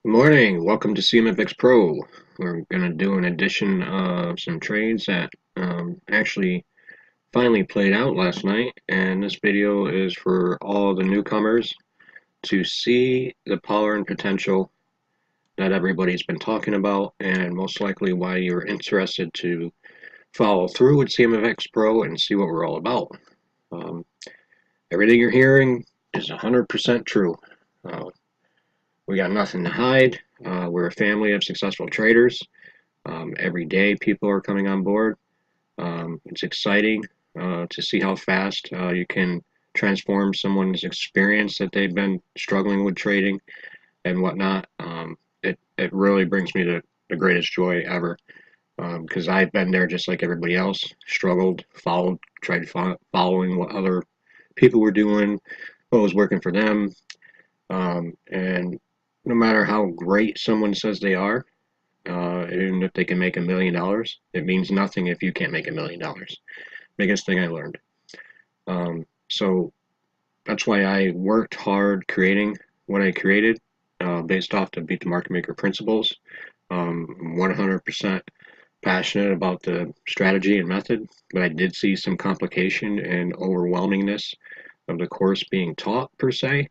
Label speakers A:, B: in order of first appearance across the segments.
A: Good morning. Welcome to CMFXPro. We're going to do an edition of some trades that actually finally played out last night. And this video is for all the newcomers to see the power and potential that everybody's been talking about, and most likely why you're interested to follow through with CMFXPro and see what we're all about. Um, Everything you're hearing is 100% true. Uh, we got nothing to hide. We're a family of successful traders. Every day, people are coming on board. It's exciting to see how fast you can transform someone's experience that they've been struggling with trading and whatnot. It really brings me to the greatest joy ever because I've been there just like everybody else, struggled, tried following what other people were doing, what was working for them, and no matter how great someone says they are, even if they can make $1 million, it means nothing if you can't make $1 million. Biggest thing I learned. So that's why I worked hard creating what I created based off the Beat the Market Maker principles. 100% passionate about the strategy and method, but I did see some complication and overwhelmingness of the course being taught per se.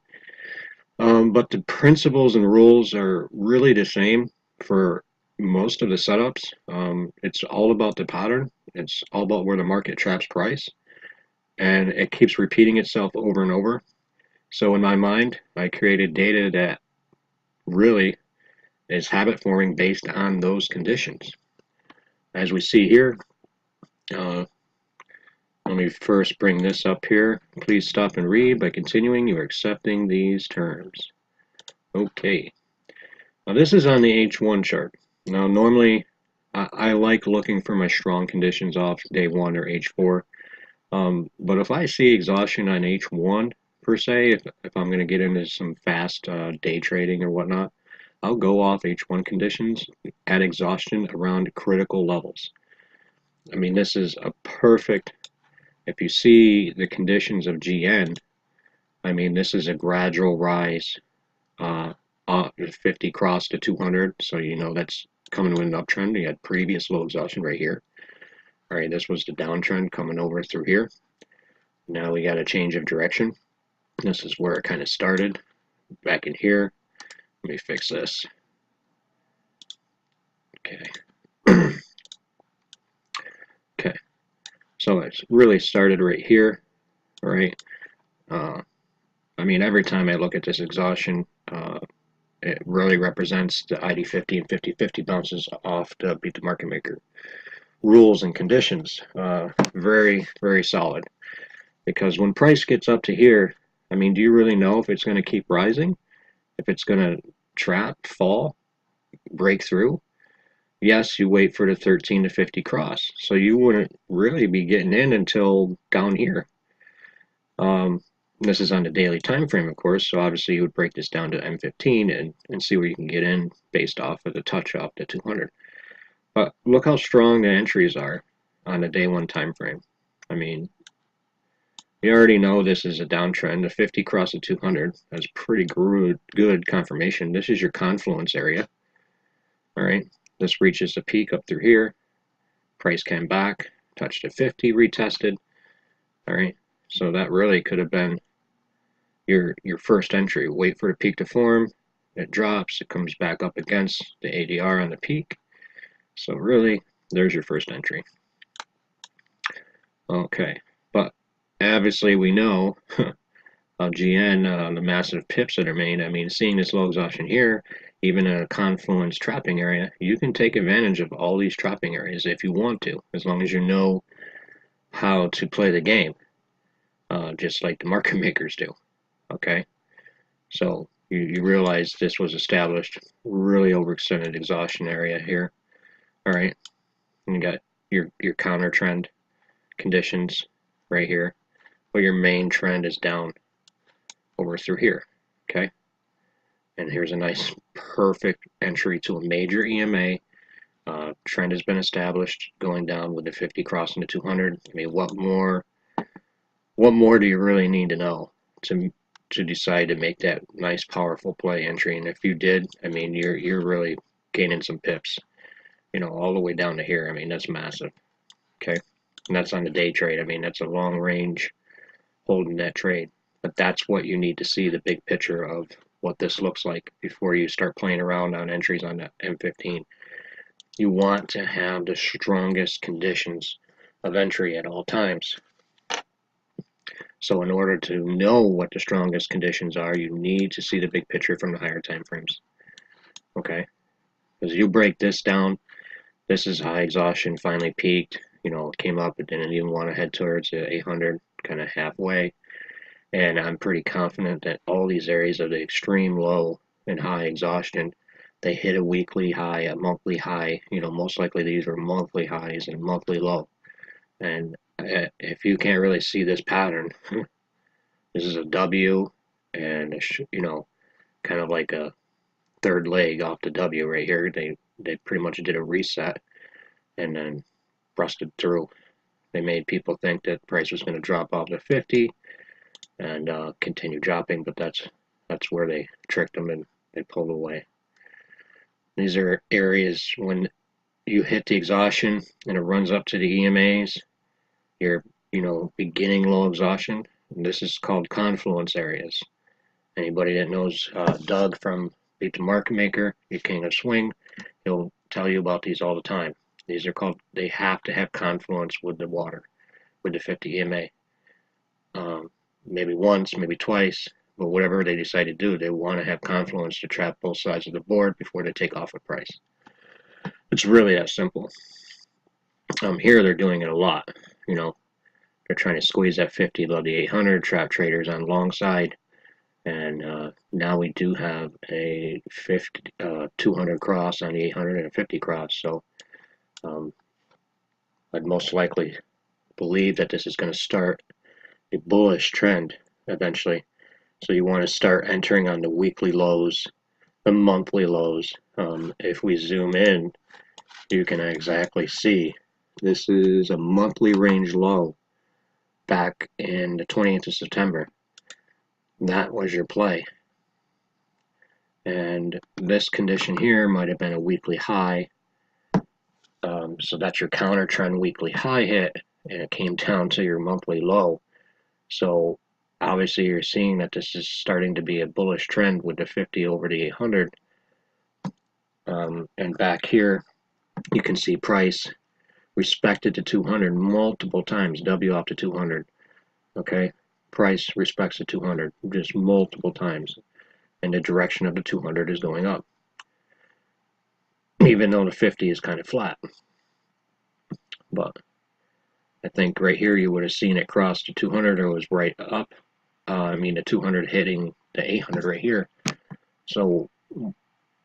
A: But the principles and rules are really the same for most of the setups. It's all about the pattern. It's all about where the market traps price, and it keeps repeating itself over and over. So in my mind, I created data that really is habit forming based on those conditions. As we see here, uh, let me first bring this up here. Please stop and read. By continuing, you are accepting these terms. Okay. Now this is on the H1 chart. Now normally I like looking for my strong conditions off day 1 or H4. But if I see exhaustion on H1 per se, if I'm going to get into some fast day trading or whatnot, I'll go off H1 conditions at exhaustion around critical levels. I mean, this is a perfect, if you see the conditions of GN, I mean, this is a gradual rise, 50 cross to 200, so you know that's coming with an uptrend. You had previous low exhaustion right here. All right, this was the downtrend coming over through here. Now we got a change of direction. This is where it kind of started, back in here. Let me fix this. Okay. Okay. So it's really started right here, all right? I mean, every time I look at this exhaustion, it really represents the ID50 and 50-50 bounces off the Beat the Market Maker rules and conditions. Very, very solid. Because when price gets up to here, I mean, do you really know if it's going to keep rising? If it's going to trap, fall, break through? Yes, you wait for the 13 to 50 cross. So you wouldn't really be getting in until down here. This is on the daily time frame, of course, so obviously you would break this down to M15 and see where you can get in based off of the touch off the 200. But look how strong the entries are on the day 1 time frame. I mean, you already know this is a downtrend. The 50 cross the 200, that's pretty good confirmation. This is your confluence area. All right, this reaches the peak up through here. Price came back, touched at 50, retested. All right, so that really could have been your first entry. Wait for the peak to form. It drops. It comes back up against the ADR on the peak. So really, there's your first entry. Okay, but obviously we know of GN, the massive pips that are made. I mean, seeing this low exhaustion here, even in a confluence trapping area, you can take advantage of all these trapping areas if you want to, as long as you know how to play the game, just like the market makers do. Okay, so you realize this was established really overextended exhaustion area here. All right, and you got your counter trend conditions right here, but your main trend is down over through here. Okay, and here's a nice perfect entry to a major EMA. Trend has been established going down with the 50 crossing the 200. I mean, what more do you really need to know to to decide to make that nice powerful play entry. And if you did, I mean, you're really gaining some pips, you know, all the way down to here. I mean, that's massive. Okay, and that's on the day trade. I mean, that's a long range holding that trade. But that's what you need to see, the big picture of what this looks like before you start playing around on entries on the M15. You want to have the strongest conditions of entry at all times. So in order to know what the strongest conditions are, you need to see the big picture from the higher time frames. Okay? Because you break this down, this is high exhaustion, finally peaked, you know, it came up, it didn't even want to head towards the 800, kind of halfway. And I'm pretty confident that all these areas of the extreme low and high exhaustion, they hit a weekly high, a monthly high. You know, most likely these were monthly highs and monthly low. And if you can't really see this pattern, this is a W, and you know, kind of like a third leg off the W right here. They pretty much did a reset and then busted through. They made people think that price was going to drop off to 50 and continue dropping, but that's where they tricked them and they pulled away. These are areas when you hit the exhaustion and it runs up to the EMAs, you're, you know, beginning low exhaustion. And this is called confluence areas. Anybody that knows Doug from Beat the Market Maker, your King of Swing, he'll tell you about these all the time. These are called, they have to have confluence with the water, with the 50 EMA. Maybe once, maybe twice, but whatever they decide to do, they want to have confluence to trap both sides of the board before they take off a price. It's really that simple. Here they're doing it a lot. You know, they're trying to squeeze that 50 above the 800, trap traders on long side, and now we do have a 200 cross on the 800 and a 50 cross. So I'd most likely believe that this is going to start a bullish trend eventually. So you want to start entering on the weekly lows, the monthly lows. If we zoom in, you can exactly see this is a monthly range low back in the 20th of September. That was your play. And this condition here might have been a weekly high. So that's your counter trend weekly high hit, and it came down to your monthly low. So obviously you're seeing that this is starting to be a bullish trend with the 50 over the 800. And back here, you can see price respected to 200 multiple times, W off to 200. Okay, price respects the 200 just multiple times, and the direction of the 200 is going up, even though the 50 is kind of flat. But I think right here you would have seen it cross the 200 or it was right up. I mean the 200 hitting the 800 right here. So,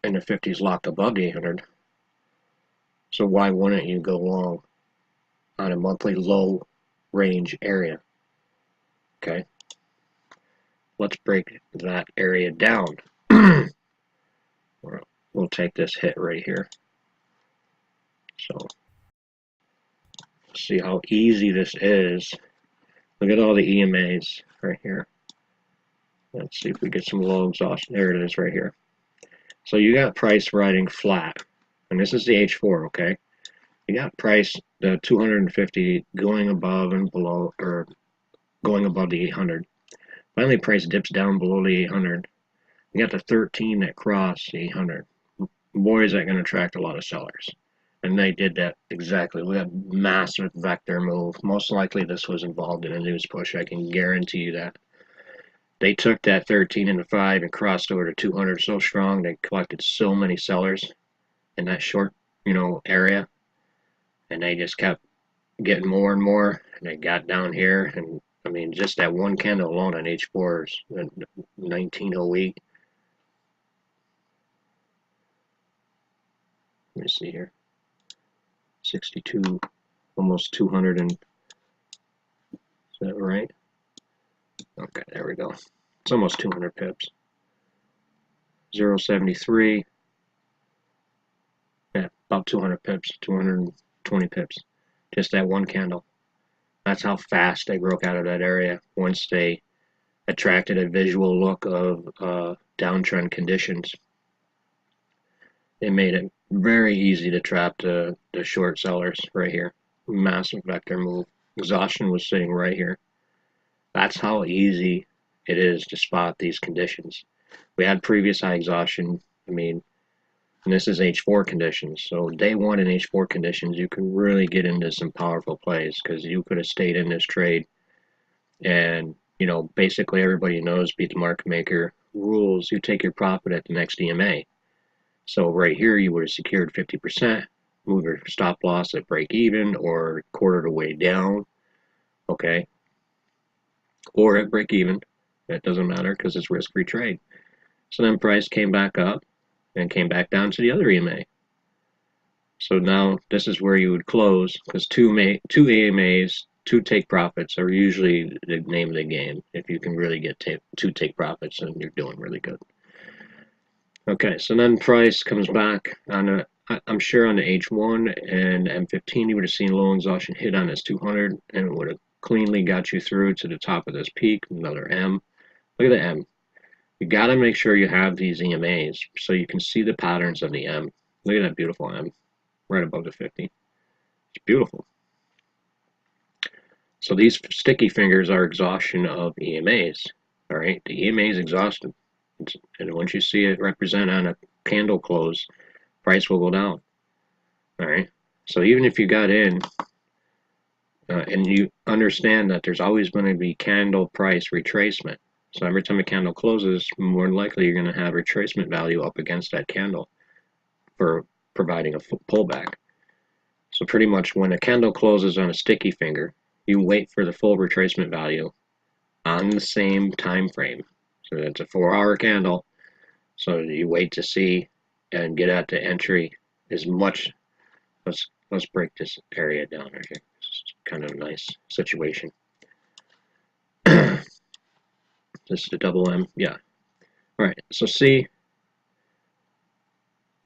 A: and the 50 is locked above the 800. So why wouldn't you go long on a monthly low range area? Okay, let's break that area down. We'll take this hit right here. So see how easy this is. Look at all the EMAs right here. Let's see if we get some low exhaustion. There it is right here. So you got price riding flat, and this is the H4, okay? You got price, the 250 going above and below, or going above the 800. Finally, price dips down below the 800. You got the 13 that crossed the 800. Boy, is that going to attract a lot of sellers. And they did that exactly. We had massive vector move. Most likely this was involved in a news push. I can guarantee you that. They took that 13 and the 5 and crossed over to 200 so strong. They collected so many sellers in that short, you know, area. And they just kept getting more and more. And they got down here. And, I mean, just that one candle alone on H4 is 1908. Let me see here. 62, almost 200, and is that right? Okay, there we go. It's almost 200 pips. 0.73. Yeah, about 200 pips, 220 pips. Just that one candle. That's how fast they broke out of that area once they attracted a visual look of downtrend conditions. It made it very easy to trap the short sellers right here. Massive vector move. Exhaustion was sitting right here. That's how easy it is to spot these conditions. We had previous high exhaustion. I mean, and this is H4 conditions. So day one in H4 conditions, you can really get into some powerful plays because you could have stayed in this trade and, you know, basically everybody knows beat the market maker rules. You take your profit at the next EMA. So right here, you would have secured 50%, move your stop loss at break even or quarter the way down, okay? Or at break even. That doesn't matter because it's risk-free trade. So then price came back up and came back down to the other EMA. So now this is where you would close because two EMAs, two take profits are usually the name of the game. If you can really get two take profits, then you're doing really good. Okay, so then price comes back on a, I'm sure on the H1 and M15 you would have seen low exhaustion hit on this 200 and it would have cleanly got you through to the top of this peak, another M. Look at the M. You got to make sure you have these EMAs so you can see the patterns of the M. Look at that beautiful M right above the 50. It's beautiful. So these sticky fingers are exhaustion of EMAs. All right, the EMA is exhausted. And once you see it represent on a candle close, price will go down. All right. So even if you got in and you understand that there's always going to be candle price retracement. So every time a candle closes, more than likely you're going to have retracement value up against that candle for providing a pullback. So pretty much when a candle closes on a sticky finger, you wait for the full retracement value on the same time frame. So it's a 4-hour candle. So you wait to see and get at the entry as much. Let's break this area down right here. It's kind of a nice situation. This is the double M. Yeah. All right. So see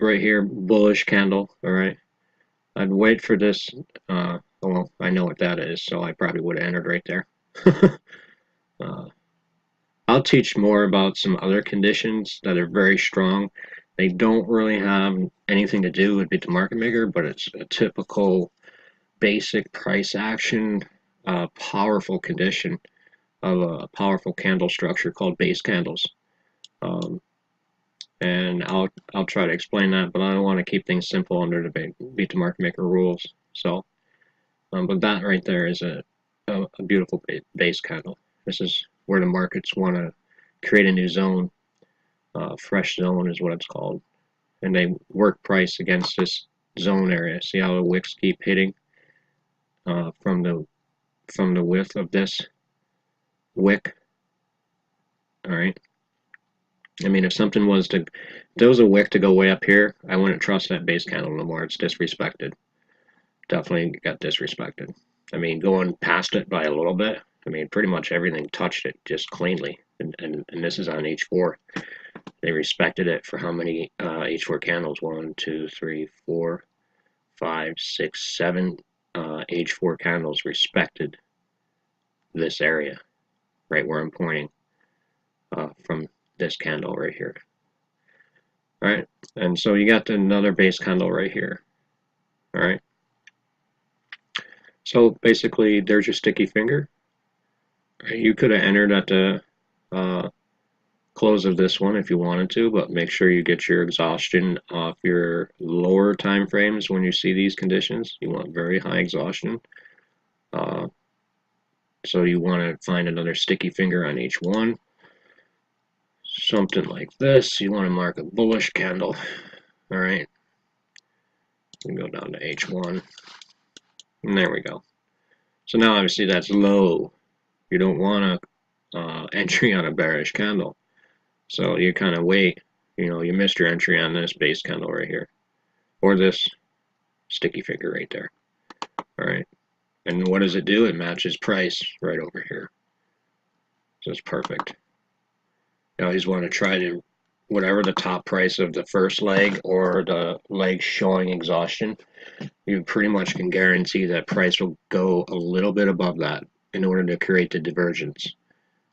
A: right here, bullish candle. All right. I'd wait for this. Well, I know what that is, so I probably would have entered right there. I'll teach more about some other conditions that are very strong. They don't really have anything to do with beat the market maker, but it's a typical basic price action, powerful condition of a powerful candle structure called base candles. And I'll try to explain that, but I don't want to keep things simple under the beat the market maker rules. So, but that right there is a beautiful base candle. This is where the markets want to create a new zone. Fresh zone is what it's called, and they work price against this zone area. See how the wicks keep hitting from the width of this wick. All right. I mean, if something was to, if there was a wick to go way up here, I wouldn't trust that base candle no more. It's disrespected. Definitely got disrespected. I mean, going past it by a little bit, I mean, pretty much everything touched it just cleanly. And this is on H4. They respected it for how many H4 candles? 1, 2, 3, 4, 5, 6, 7 H4 candles respected this area right where I'm pointing from this candle right here. All right, and so you got another base candle right here. All right. So basically, there's your sticky finger. You could have entered at the close of this one if you wanted to, but make sure you get your exhaustion off your lower time frames when you see these conditions. You want very high exhaustion. So you want to find another sticky finger on each one. Something like this. You want to mark a bullish candle. All right. We go down to H1. And there we go. So now obviously that's low. You don't want to entry on a bearish candle. So you kind of wait. You know, you missed your entry on this base candle right here. Or this sticky finger right there. All right. And what does it do? It matches price right over here. So it's perfect. You always want to try to, whatever the top price of the first leg or the leg showing exhaustion, you pretty much can guarantee that price will go a little bit above that in order to create the divergence.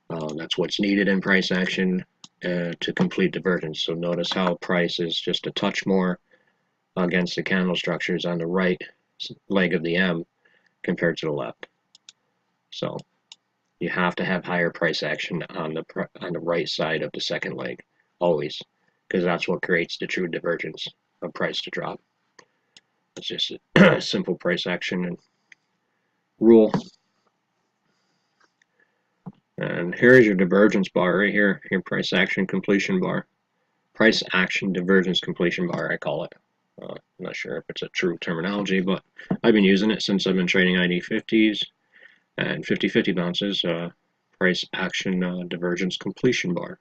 A: That's what's needed in price action to complete divergence. So notice how price is just a touch more against the candle structures on the right leg of the M compared to the left. So you have to have higher price action on the right side of the second leg, always, because that's what creates the true divergence of price to drop. It's just a simple price action and rule. And here's your divergence bar right here, your price action completion bar. Price action divergence completion bar, I call it. I'm not sure if it's a true terminology, but I've been using it since I've been trading ID50s and 50-50 bounces. Price action divergence completion bar.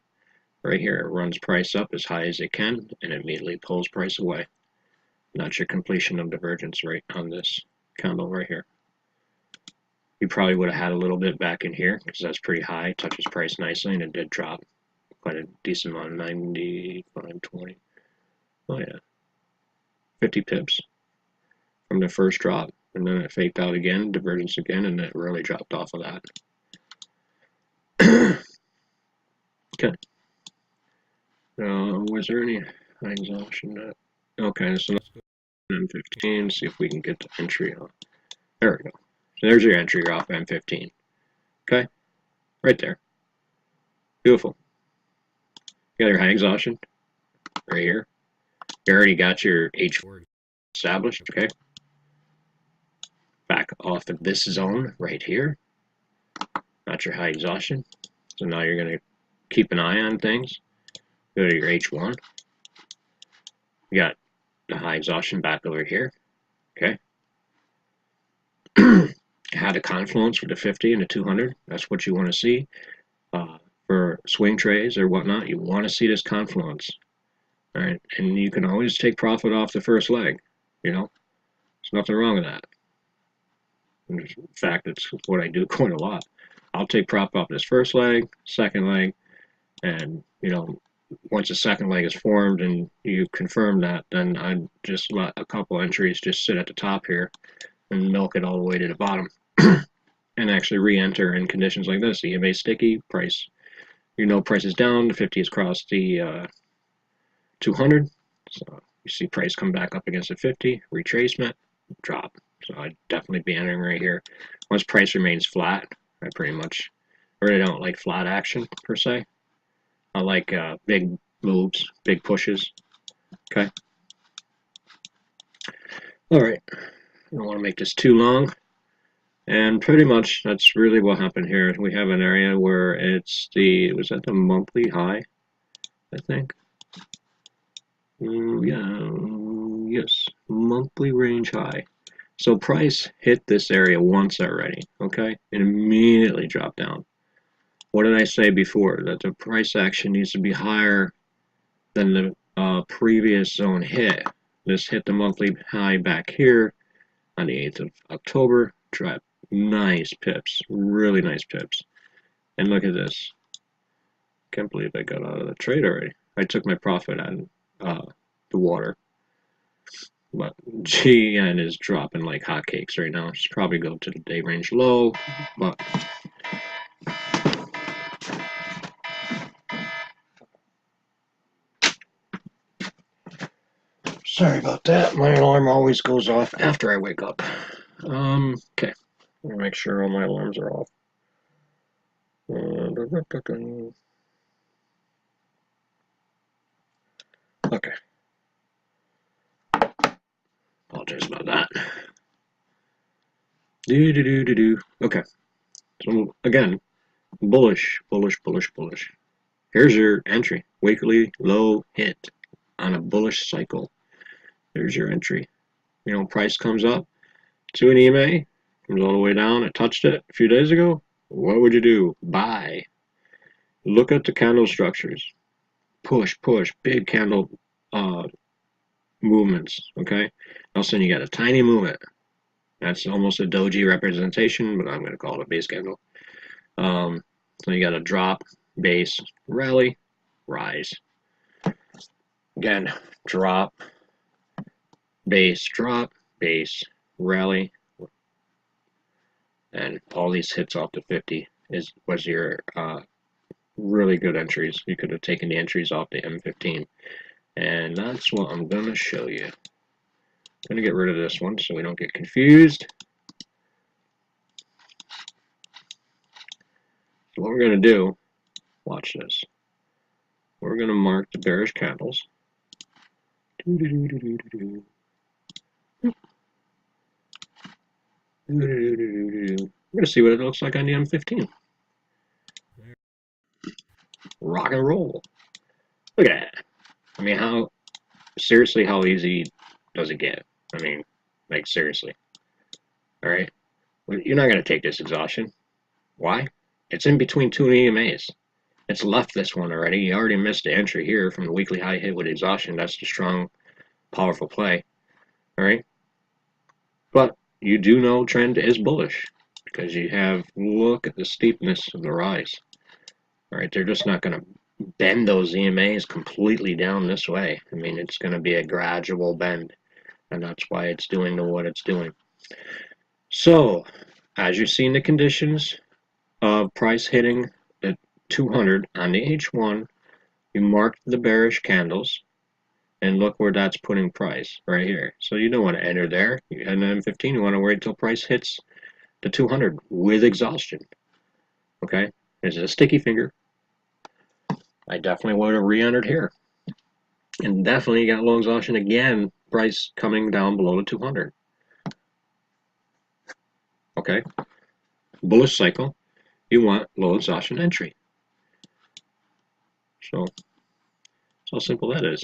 A: Right here, it runs price up as high as it can and immediately pulls price away. That's your completion of divergence right on this candle right here. You probably would have had a little bit back in here because that's pretty high, touches price nicely, and it did drop quite a decent amount, 95.20. Oh yeah, 50 pips from the first drop, and then it faked out again, divergence again, and it really dropped off of that. Okay. Was there any exhaustion? Okay, so let's go to M15, see if we can get the entry on. There we go. So there's your entry off M15. Okay, right there. Beautiful. You got your high exhaustion right here. You already got your H4 established. Okay. Back off of this zone right here. Not your high exhaustion. So now you're going to keep an eye on things. Go to your H1. You got the high exhaustion back over here. Okay. Had a confluence with the 50 and the 200. That's what you want to see. For swing trades or whatnot, you want to see this confluence. All right. And you can always take profit off the first leg. You know, there's nothing wrong with that. In fact, it's what I do quite a lot. I'll take profit off this first leg, second leg, and, you know, once the second leg is formed and you confirm that, then I just let a couple entries just sit at the top here and milk it all the way to the bottom and actually re-enter in conditions like this. EMA sticky, price, you know, price is down, the 50 has crossed the 200, so you see price come back up against the 50, retracement, drop. So I'd definitely be entering right here. Once price remains flat, I really don't like flat action per se. I like big moves, big pushes. Okay. All right. I don't want to make this too long. And pretty much that's really what happened here. We have an area where was that the monthly high, I think? Yeah, yes, monthly range high. So price hit this area once already, okay? And immediately dropped down. What did I say before? That the price action needs to be higher than the previous zone hit. This hit the monthly high back here on the 8th of October. Dropped nice pips, really nice pips. And look at this. Can't believe I got out of the trade already. I took my profit on the water. But GN is dropping like hotcakes right now. It's probably go to the day range low, but sorry about that. My alarm always goes off after I wake up. Okay. Let me make sure all my alarms are off. Okay. Apologize about that. Okay. So again, bullish. Here's your entry. Weekly low hit on a bullish cycle. There's your entry. You know, price comes up to an EMA, comes all the way down. It touched it a few days ago. What would you do? Buy. Look at the candle structures. Push, big candle movements. Okay. All of a sudden you got a tiny movement. That's almost a doji representation, but I'm going to call it a base candle. So you got a drop, base, rally, rise. Again, drop, base, rally, and all these hits off the 50 was your really good entries. You could have taken the entries off the M15. And that's what I'm going to show you. I'm going to get rid of this one so we don't get confused. So what we're going to do, watch this. We're going to mark the bearish candles. We're going to see what it looks like on the M15. Rock and roll. Look at that. I mean, how easy does it get? I mean, like, seriously. All right. Well, you're not going to take this exhaustion. Why? It's in between two EMAs. It's left this one already. You already missed the entry here from the weekly high hit with exhaustion. That's the strong, powerful play. All right. But you do know trend is bullish because you have, look at the steepness of the rise. All right. They're just not going to bend those EMAs completely down this way. I mean, it's going to be a gradual bend, and that's why it's doing what it's doing. So, as you've seen the conditions of price hitting the 200 on the H1, you marked the bearish candles, and look where that's putting price right here. So you don't want to enter there. And then 15, you want to wait until price hits the 200 with exhaustion. Okay, this is a sticky finger. I definitely would have re-entered here, and definitely got low exhaustion again. Price coming down below the 200. Okay, bullish cycle. You want low exhaustion entry. So that's how simple that is.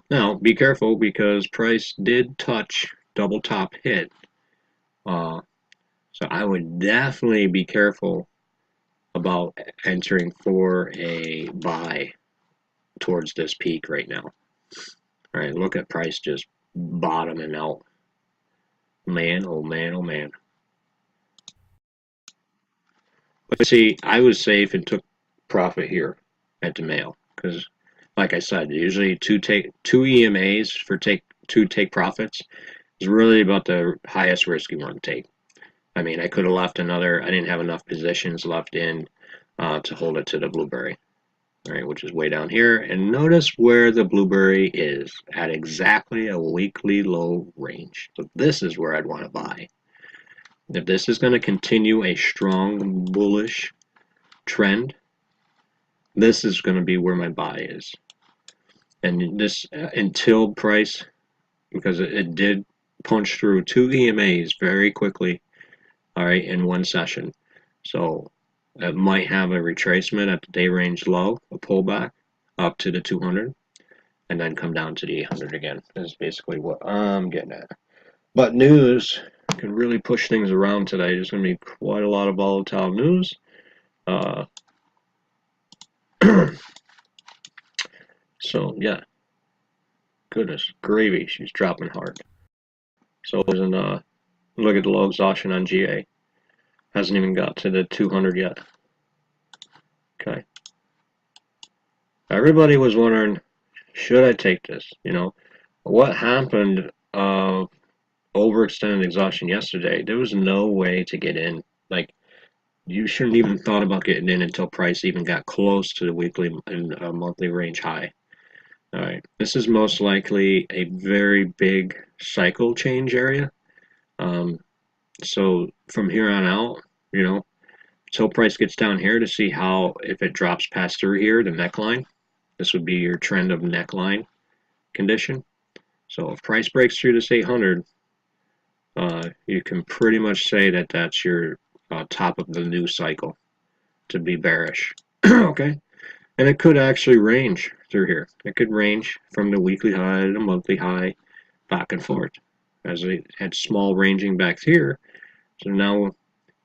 A: Now be careful because price did touch double top hit. So I would definitely be careful about entering for a buy towards this peak right now. All right, look at price just bottoming out. Man, oh man, oh man. But see, I was safe and took profit here at the Mail because, like I said, usually two EMAs for two take profits is really about the highest risk you want to take. I mean, I could have left another. I didn't have enough positions left in to hold it to the blueberry. All right, which is way down here. And notice where the blueberry is at exactly a weekly low range. So this is where I'd want to buy. If this is going to continue a strong bullish trend, this is going to be where my buy is. And this until price, because it did punch through two EMAs very quickly, all right, in one session. So it might have a retracement at the day range low, a pullback up to the 200, and then come down to the 800 again. Is basically what I'm getting at. But news can really push things around today. There's going to be quite a lot of volatile news. So yeah, goodness gravy, she's dropping hard. So isn't look at the low exhaustion on GA. Hasn't even got to the 200 yet. Okay. Everybody was wondering, should I take this? You know, what happened? Overextended exhaustion yesterday. There was no way to get in. Like, you shouldn't even thought about getting in until price even got close to the weekly and monthly range high. All right, this is most likely a very big cycle change area. So from here on out, you know, until price gets down here to see how, if it drops past through here, the neckline, this would be your trend of neckline condition. So if price breaks through this 800, you can pretty much say that that's your top of the new cycle to be bearish. Okay, and it could actually range through here. It could range from the weekly high to the monthly high, back and forth, as it had small ranging back here. So now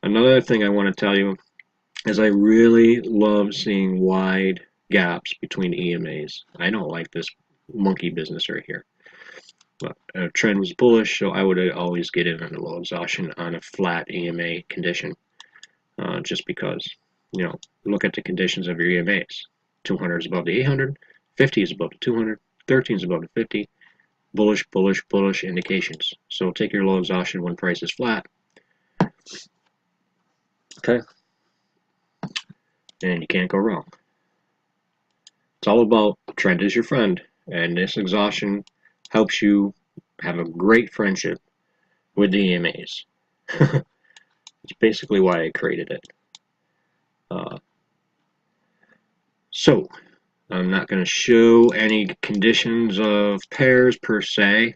A: another thing I want to tell you is I really love seeing wide gaps between EMAs. I don't like this monkey business right here. But trend was bullish, so I would always get in on a low exhaustion on a flat EMA condition, just because, you know, look at the conditions of your EMAs. 200 is above the 800, 50 is above the 200, 13 is above the 50. Bullish, bullish, bullish indications. So take your low exhaustion when price is flat. Okay. and you can't go wrong. It's all about trend is your friend, and this exhaustion helps you have a great friendship with the EMAs. It's basically why I created it. Uh, so, I'm not going to show any conditions of pairs per se,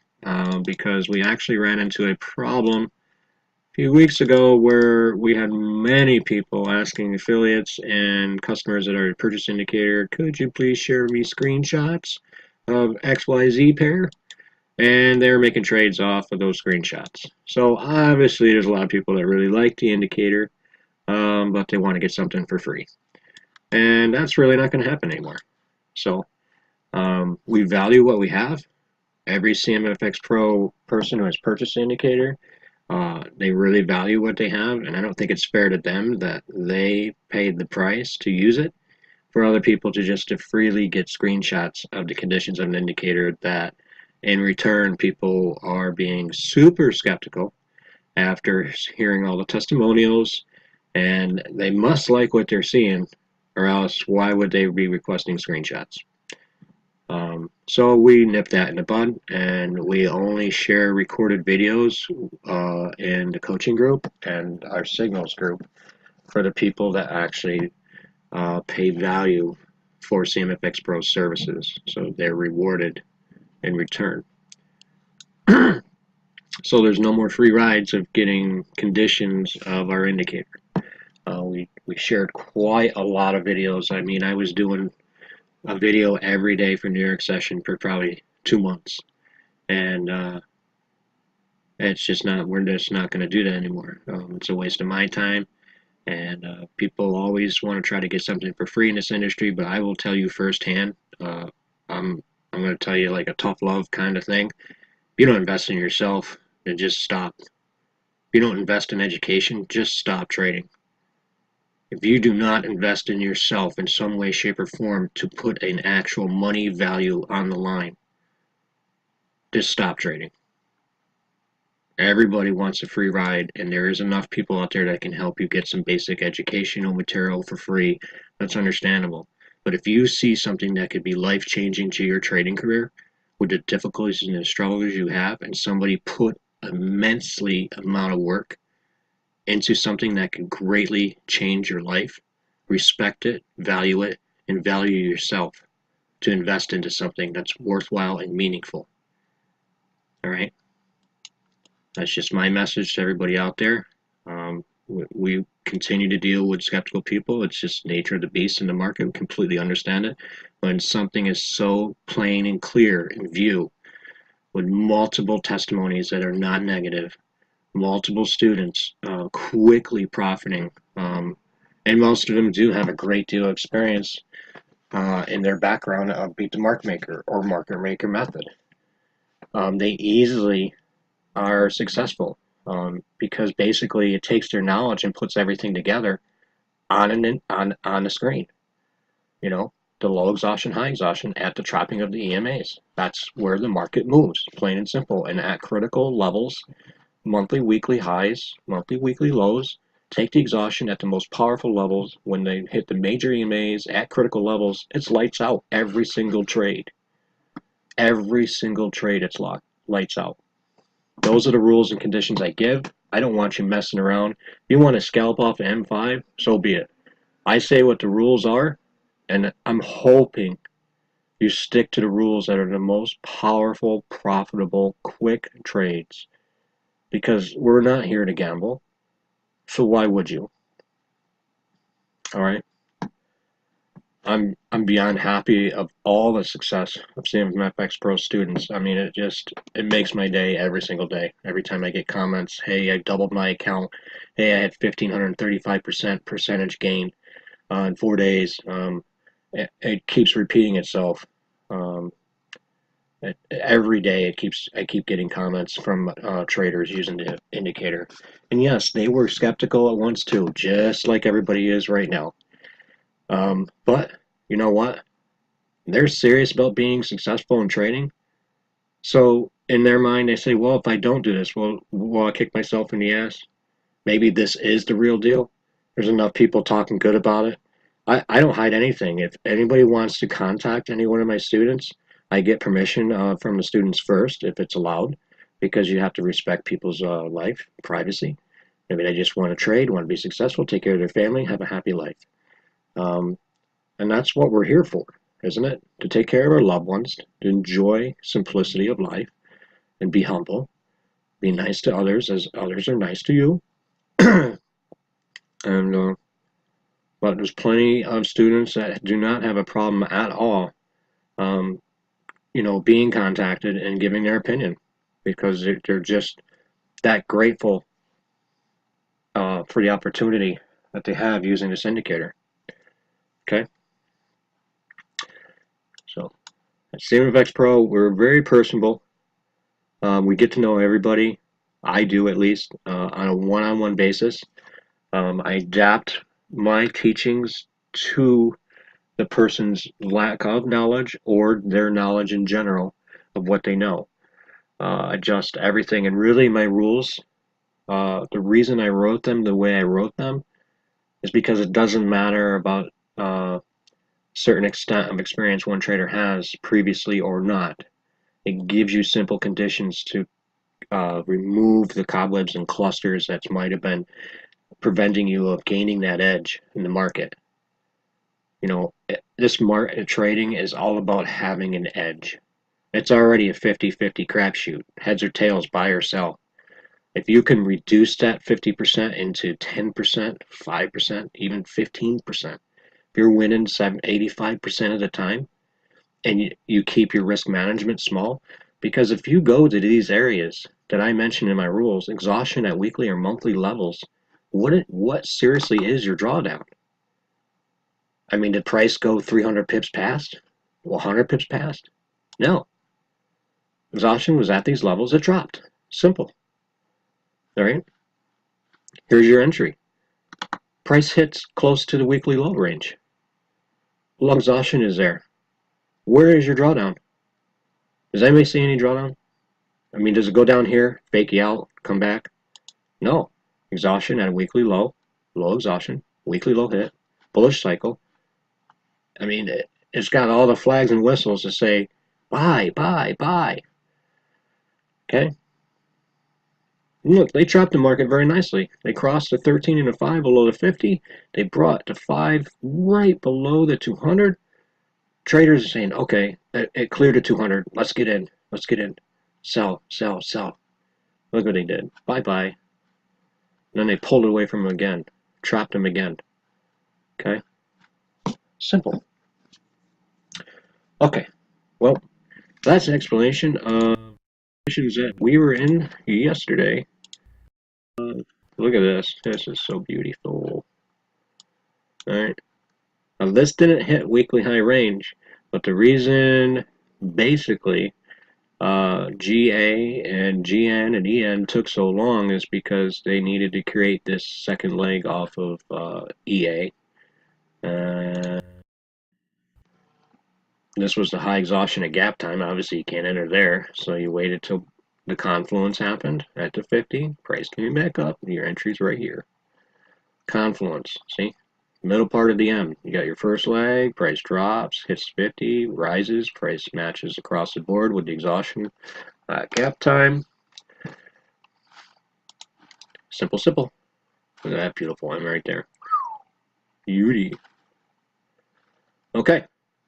A: because we actually ran into a problem a few weeks ago where we had many people asking affiliates and customers that are purchase indicator, could you please share me screenshots of XYZ pair? And they're making trades off of those screenshots. So obviously there's a lot of people that really like the indicator, but they want to get something for free. And that's really not going to happen anymore. So we value what we have. Every CMFXPro person who has purchased the indicator, they really value what they have, and I don't think it's fair to them that they paid the price to use it for other people to just to freely get screenshots of the conditions of an indicator that in return people are being super skeptical after hearing all the testimonials, and they must like what they're seeing, or else why would they be requesting screenshots? So we nip that in the bud, and we only share recorded videos in the coaching group and our signals group for the people that actually pay value for CMFXPro services, so they're rewarded in return. So there's no more free rides of getting conditions of our indicator. We shared quite a lot of videos. I mean, I was doing a video every day for New York session for probably 2 months, and it's just not. We're just not going to do that anymore. It's a waste of my time, and people always want to try to get something for free in this industry. But I will tell you firsthand, I'm I'm going to tell you like a tough love kind of thing. If you don't invest in yourself, then just stop. If you don't invest in education, just stop trading. If you do not invest in yourself in some way, shape, or form to put an actual money value on the line, just stop trading. Everybody wants a free ride, and there is enough people out there that can help you get some basic educational material for free. That's understandable. But if you see something that could be life-changing to your trading career, with the difficulties and the struggles you have, and somebody put immensely amount of work into something that can greatly change your life, respect it, and value yourself to invest into something that's worthwhile and meaningful. All right? That's just my message to everybody out there. We continue to deal with skeptical people. It's just nature of the beast in the market. We completely understand it. When something is so plain and clear in view, with multiple testimonies that are not negative, multiple students quickly profiting, and most of them do have a great deal of experience in their background of beat the market maker or market maker method. They easily are successful because basically it takes their knowledge and puts everything together on the screen. You know, the low exhaustion, high exhaustion at the trapping of the EMAs. That's where the market moves, plain and simple. And at critical levels, monthly, weekly highs, monthly, weekly lows, take the exhaustion at the most powerful levels. When they hit the major EMAs at critical levels, it's lights out every single trade. Every single trade, it's lights out. Those are the rules and conditions I give. I don't want you messing around. If you want to scalp off an M5, so be it. I say what the rules are, and I'm hoping you stick to the rules that are the most powerful, profitable, quick trades. Because we're not here to gamble, so why would you? All right? I'm beyond happy of all the success of CMFXPro students. I mean, it makes my day every single day. Every time I get comments, hey, I doubled my account. Hey, I had 1,535% percentage gain in 4 days. It keeps repeating itself. Every day I keep getting comments from traders using the indicator. And yes, they were skeptical at once too, just like everybody is right now. But you know what? They're serious about being successful in trading. So in their mind, they say, well, if I don't do this, well, will I kick myself in the ass? Maybe this is the real deal. There's enough people talking good about it. I don't hide anything. If anybody wants to contact any one of my students, I get permission from the students first, if it's allowed, because you have to respect people's life, privacy. Maybe they just want to trade, want to be successful, take care of their family, have a happy life. Um, and that's what we're here for, isn't it? To take care of our loved ones, to enjoy simplicity of life, and be humble, be nice to others as others are nice to you. and But there's plenty of students that do not have a problem at all, um, being contacted and giving their opinion because they're just that grateful for the opportunity that they have using this indicator. Okay, so at CMFXPro, we're very personable. We get to know everybody. I do, at least, on a one-on-one basis. I adapt my teachings to the person's lack of knowledge or their knowledge in general of what they know. Adjust everything, and really my rules, the reason I wrote them the way I wrote them is because it doesn't matter about certain extent of experience one trader has previously or not. It gives you simple conditions to remove the cobwebs and clusters that might have been preventing you of gaining that edge in the market. This market trading is all about having an edge. It's already a 50-50 crapshoot. Heads or tails, buy or sell. If you can reduce that 50% into 10%, 5%, even 15%, if you're winning 85% of the time and you keep your risk management small, because if you go to these areas that I mentioned in my rules, exhaustion at weekly or monthly levels, what seriously is your drawdown? I mean, did price go 300 pips past? 100 pips past? No. Exhaustion was at these levels, it dropped. Simple. All right? Here's your entry. Price hits close to the weekly low range. Well, exhaustion is there. Where is your drawdown? Does anybody see any drawdown? I mean, does it go down here, fake you out, come back? No. Exhaustion at a weekly low, low exhaustion, weekly low hit, bullish cycle. I mean, it's got all the flags and whistles to say, buy, buy, buy. Okay? Look, they trapped the market very nicely. They crossed the 13 and a 5 below the 50. They brought the 5 right below the 200. Traders are saying, okay, it cleared to 200. Let's get in. Let's get in. Sell, sell, sell. Look what they did. Bye-bye. And then they pulled it away from him again. Trapped him again. Okay? Simple. Okay. Well, that's an explanation of conditions that we were in yesterday. Look at this. This is so beautiful. Alright. Now, this didn't hit weekly high range, but the reason, basically, GA and GN and EN took so long is because they needed to create this second leg off of EA. This was the high exhaustion at gap time. Obviously, you can't enter there, so you waited till the confluence happened at the 50. Price came back up. Your entry's right here. Confluence, see? Middle part of the M. You got your first leg, price drops, hits 50, rises, price matches across the board with the exhaustion gap time. Simple, simple. Look at that beautiful M right there. Beauty. Okay,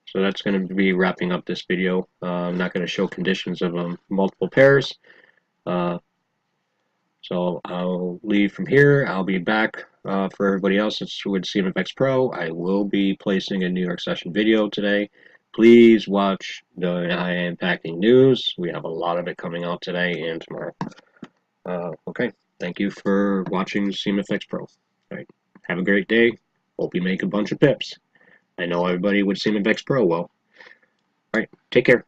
A: so that's going to be wrapping up this video. I'm not going to show conditions of multiple pairs. So I'll leave from here. I'll be back for everybody else that's with CMFXPro. I will be placing a New York session video today. Please watch the high impacting news. We have a lot of it coming out today and tomorrow. Okay, thank you for watching CMFXPro. All right, have a great day. Hope you make a bunch of pips. I know everybody with CMFXPro will. All right, take care.